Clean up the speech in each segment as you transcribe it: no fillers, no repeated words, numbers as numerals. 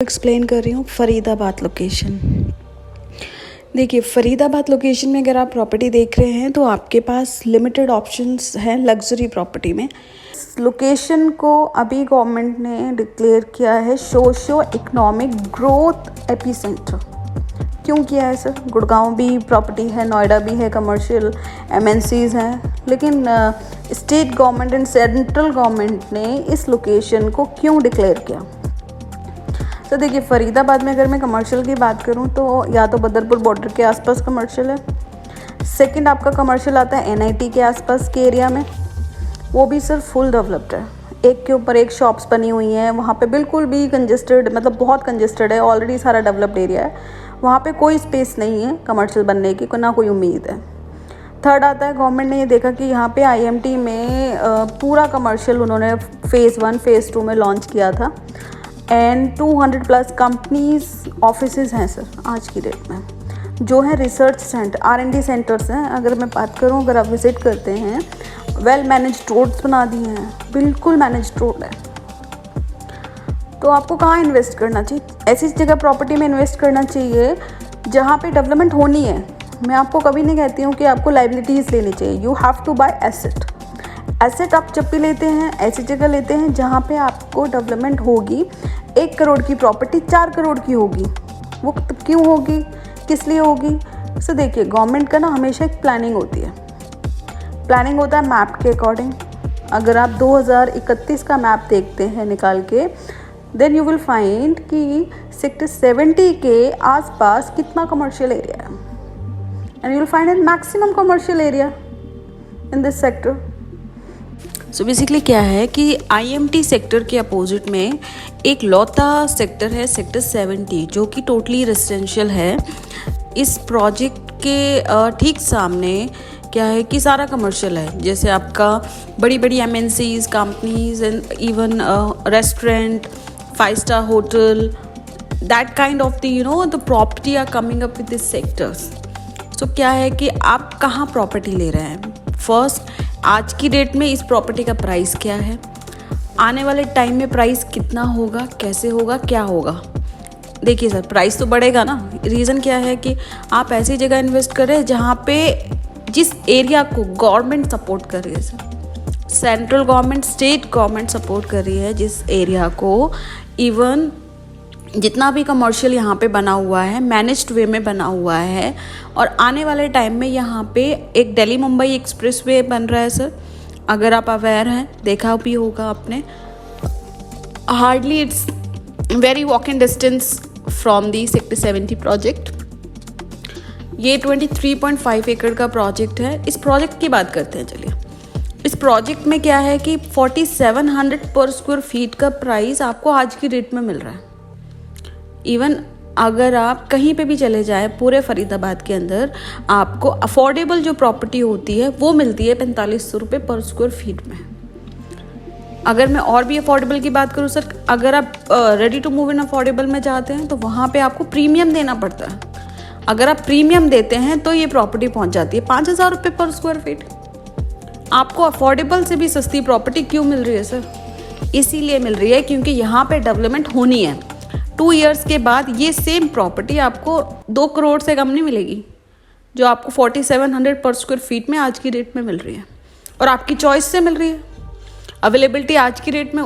Explain कर रही हूँ फरीदाबाद लोकेशन। देखिए फरीदाबाद लोकेशन में अगर आप प्रॉपर्टी देख रहे हैं तो आपके पास लिमिटेड ऑप्शंस हैं लग्जरी प्रॉपर्टी में। लोकेशन को अभी गवर्नमेंट ने डिक्लेयर किया है सोशियो इकोनॉमिक ग्रोथ एपिसेंटर। क्यों किया है सर? गुड़गांव भी प्रॉपर्टी है, नोएडा भी है, कमर्शियल एमएनसीज हैं, लेकिन state government and central government ने इस लोकेशन को क्यों डिक्लेयर किया? तो देखिए फरीदाबाद में अगर मैं कमर्शियल की बात करूं तो या तो बदरपुर बॉर्डर के आसपास कमर्शियल है, सेकंड आपका कमर्शियल आता है एनआईटी के आसपास के एरिया में, वो भी सर फुल डेवलप्ड है, एक के ऊपर एक शॉप्स बनी हुई हैं, वहाँ पे बिल्कुल भी कंजेस्टेड मतलब बहुत कंजेस्टेड है, ऑलरेडी सारा डेवलप्ड एरिया है, वहाँ पे कोई स्पेस नहीं है कमर्शियल बनने की, ना कोई उम्मीद है। थर्ड आता है गवर्नमेंट ने ये देखा कि यहाँ पे आईएमटी में पूरा कमर्शियल उन्होंने फ़ेज़ 1 फ़ेज़ 2 में लॉन्च किया था एंड 200 प्लस कंपनीज ऑफिसेज हैं सर आज की डेट में, जो है रिसर्च सेंटर R&D सेंटर्स हैं। अगर मैं बात करूं, अगर आप विज़िट करते हैं, वेल मैनेज्ड रोड्स बना दिए हैं, बिल्कुल मैनेज्ड रोड है। तो आपको कहाँ इन्वेस्ट करना चाहिए? ऐसी जगह प्रॉपर्टी में इन्वेस्ट करना चाहिए जहाँ पे डेवलपमेंट होनी है। मैं आपको कभी नहीं कहती हूँ कि आपको लाइबिलिटीज़ लेनी चाहिए, you have to buy asset आप जब भी लेते हैं ऐसी जगह लेते हैं जहाँ पे आपको डेवलपमेंट होगी। 1 करोड़ की प्रॉपर्टी 4 करोड़ की होगी, वो क्यों होगी, किस लिए होगी? सो देखिए गवर्नमेंट का ना हमेशा एक प्लानिंग होती है, प्लानिंग होता है मैप के अकॉर्डिंग। अगर आप 2031 का मैप देखते हैं निकाल के, देन यू विल फाइंड कि सेक्टर 70 के आसपास कितना कमर्शियल एरिया है and you will find an maximum commercial area in this sector. So basically क्या है कि आईएमटी सेक्टर के अपोजिट में एक लौता सेक्टर है, सेक्टर 70, जो कि टोटली रेजिडेंशियल है। इस प्रोजेक्ट के ठीक सामने क्या है कि सारा कमर्शियल है, जैसे आपका बड़ी बड़ी MNCs companies and even restaurant, 5 star hotel, that kind of the property are coming up with this sectors. So क्या है कि आप कहाँ प्रॉपर्टी ले रहे हैं? फर्स्ट, आज की डेट में इस प्रॉपर्टी का प्राइस क्या है, आने वाले टाइम में प्राइस कितना होगा, कैसे होगा, क्या होगा? देखिए सर प्राइस तो बढ़ेगा ना। रीज़न क्या है कि आप ऐसी जगह इन्वेस्ट करें जहाँ पे जिस एरिया को गवर्नमेंट सपोर्ट कर रही है sir, central government, state government support कर रही है जिस एरिया को, इवन जितना भी कमर्शियल यहाँ पे बना हुआ है मैनेज्ड वे में बना हुआ है। और आने वाले टाइम में यहाँ पे एक दिल्ली मुंबई एक्सप्रेस वे बन रहा है सर, अगर आप अवेयर हैं, देखा भी होगा आपने। Hardly it's very walk in distance from the sector 70 project. ये 23.5 एकड़ का प्रोजेक्ट है। इस प्रोजेक्ट की बात करते हैं, चलिए। इस प्रोजेक्ट में क्या है कि 4700 पर स्क्वायर फीट का प्राइस आपको आज की डेट में मिल रहा है। इवन अगर आप कहीं पे भी चले जाएं पूरे फरीदाबाद के अंदर, आपको अफोर्डेबल जो प्रॉपर्टी होती है वो मिलती है 4500 रुपये पर स्क्वायर फीट में। अगर मैं और भी अफोर्डेबल की बात करूँ सर, अगर आप ready to move in affordable में जाते हैं तो वहाँ पे आपको प्रीमियम देना पड़ता है। अगर आप प्रीमियम देते हैं तो ये प्रॉपर्टी पहुँच जाती है 5000 रुपये पर स्क्वायर फीट। आपको अफोर्डेबल से भी सस्ती प्रॉपर्टी क्यों मिल रही है सर? इसीलिए मिल रही है क्योंकि यहाँ पे डेवलपमेंट होनी है। 2 इयर्स के बाद ये सेम प्रॉपर्टी आपको 2 करोड़ से कम नहीं मिलेगी, जो आपको 4700 पर स्क्वायर फीट में आज की डेट में मिल रही है, और आपकी चॉइस से मिल रही है। अवेलेबिलिटी आज की डेट में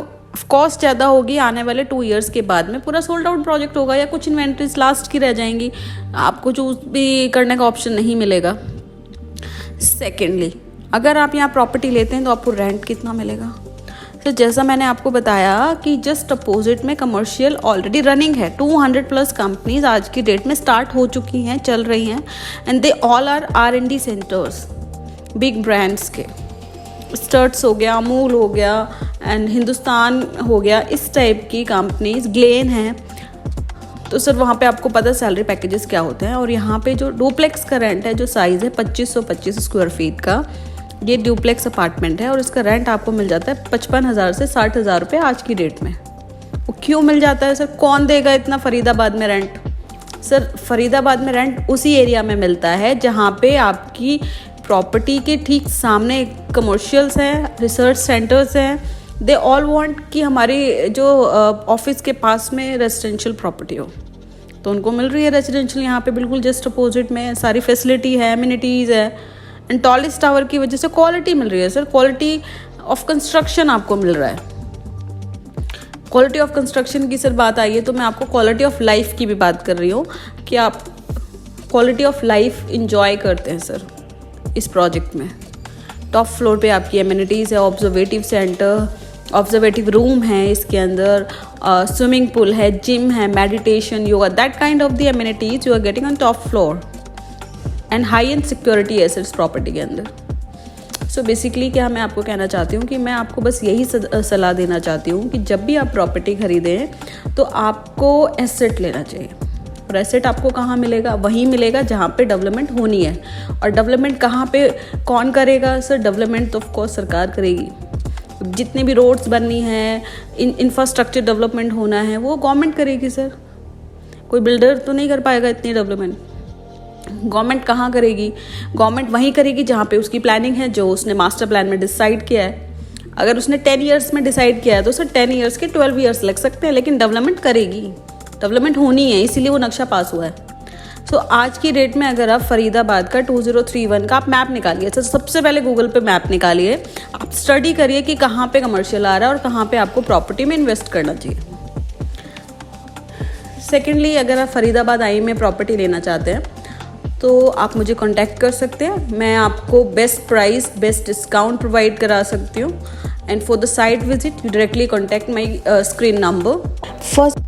कॉस्ट ज़्यादा होगी, आने वाले 2 इयर्स के बाद में पूरा सोल्ड आउट प्रोजेक्ट होगा या कुछ इन्वेंट्रीज लास्ट की रह जाएंगी, आपको चूज भी करने का ऑप्शन नहीं मिलेगा। सेकेंडली, अगर आप यहाँ प्रॉपर्टी लेते हैं तो आपको रेंट कितना मिलेगा? तो जैसा मैंने आपको बताया कि जस्ट अपोजिट में कमर्शियल ऑलरेडी रनिंग है, 200 प्लस कंपनीज आज की डेट में स्टार्ट हो चुकी हैं, चल रही हैं, and they all are R&D centres, big brands के। स्टर्ट्स हो गया, अमूल हो गया एंड हिंदुस्तान हो गया, इस टाइप की कंपनीज, ग्लेन है। तो सर वहाँ पे आपको पता सैलरी पैकेजेस क्या होते हैं। और यहाँ पे जो डुप्लेक्स का रेंट है, जो साइज़ है 2525 स्क्वायर फीट का, ये ड्यूप्लेक्स अपार्टमेंट है और इसका रेंट आपको मिल जाता है 55,000 से 60,000 रुपये आज की डेट में। वो क्यों मिल जाता है सर? कौन देगा इतना फरीदाबाद में रेंट? सर फरीदाबाद में रेंट उसी एरिया में मिलता है जहाँ पे आपकी प्रॉपर्टी के ठीक सामने कमर्शियल्स हैं, रिसर्च सेंटर्स हैं, दे ऑल वांट कि हमारी जो ऑफिस के पास में रेजिडेंशियल प्रॉपर्टी हो, तो उनको मिल रही है रेजिडेंशियल यहाँ पे बिल्कुल जस्ट अपोजिट में, सारी फैसिलिटी है, एमिनिटीज़ है, एंड टॉलेस्ट टावर की वजह से क्वालिटी मिल रही है सर। क्वालिटी ऑफ कंस्ट्रक्शन आपको मिल रहा है। क्वालिटी ऑफ कंस्ट्रक्शन की सर बात आई है तो मैं आपको क्वालिटी ऑफ लाइफ की भी बात कर रही हूँ कि आप क्वालिटी ऑफ लाइफ इंजॉय करते हैं सर इस प्रोजेक्ट में। टॉप फ्लोर पे आपकी एमिनिटीज़ है, ऑब्जर्वेटिव सेंटर, ऑब्जर्वेटिव रूम है इसके अंदर, स्विमिंग पूल है, जिम है, meditation, yoga, that kind of the amenities you are getting on top floor, and high end security है सर इस प्रॉपर्टी के अंदर। सो बेसिकली क्या मैं आपको कहना चाहती हूँ कि मैं आपको बस यही सलाह देना चाहती हूँ कि जब भी आप प्रॉपर्टी खरीदें तो आपको एसेट लेना चाहिए, और एसेट आपको कहाँ मिलेगा? वहीं मिलेगा जहाँ पे डेवलपमेंट होनी है। और डेवलपमेंट कहाँ पे कौन करेगा सर? डेवलपमेंट तो ऑफकोर्स सरकार करेगी। जितने भी रोड्स बननी है, इंफ्रास्ट्रक्चर डेवलपमेंट होना है, वो गवर्नमेंट करेगी सर। कोई बिल्डर तो नहीं कर पाएगा इतनी डेवलपमेंट। गवर्नमेंट कहाँ करेगी? गवर्नमेंट वहीं करेगी जहाँ पे उसकी प्लानिंग है, जो उसने मास्टर प्लान में डिसाइड किया है। अगर उसने 10 ईयर्स में डिसाइड किया है तो सर 10 ईयर्स के 12 ईयर्स लग सकते हैं, लेकिन डेवलपमेंट करेगी, डेवलपमेंट होनी है, इसीलिए वो नक्शा पास हुआ है। सो आज की डेट में अगर आप फरीदाबाद का 2031 का आप मैप निकालिए सर, सबसे पहले गूगल पे मैप निकालिए, आप स्टडी करिए कि कहाँ पे कमर्शियल आ रहा है और कहाँ पे आपको प्रॉपर्टी में इन्वेस्ट करना चाहिए। सेकेंडली, अगर आप फरीदाबाद आई में प्रॉपर्टी लेना चाहते हैं तो आप मुझे कांटेक्ट कर सकते हैं। मैं आपको best price, best discount provide करा सकती हूँ। And for the site visit you directly contact my screen number. First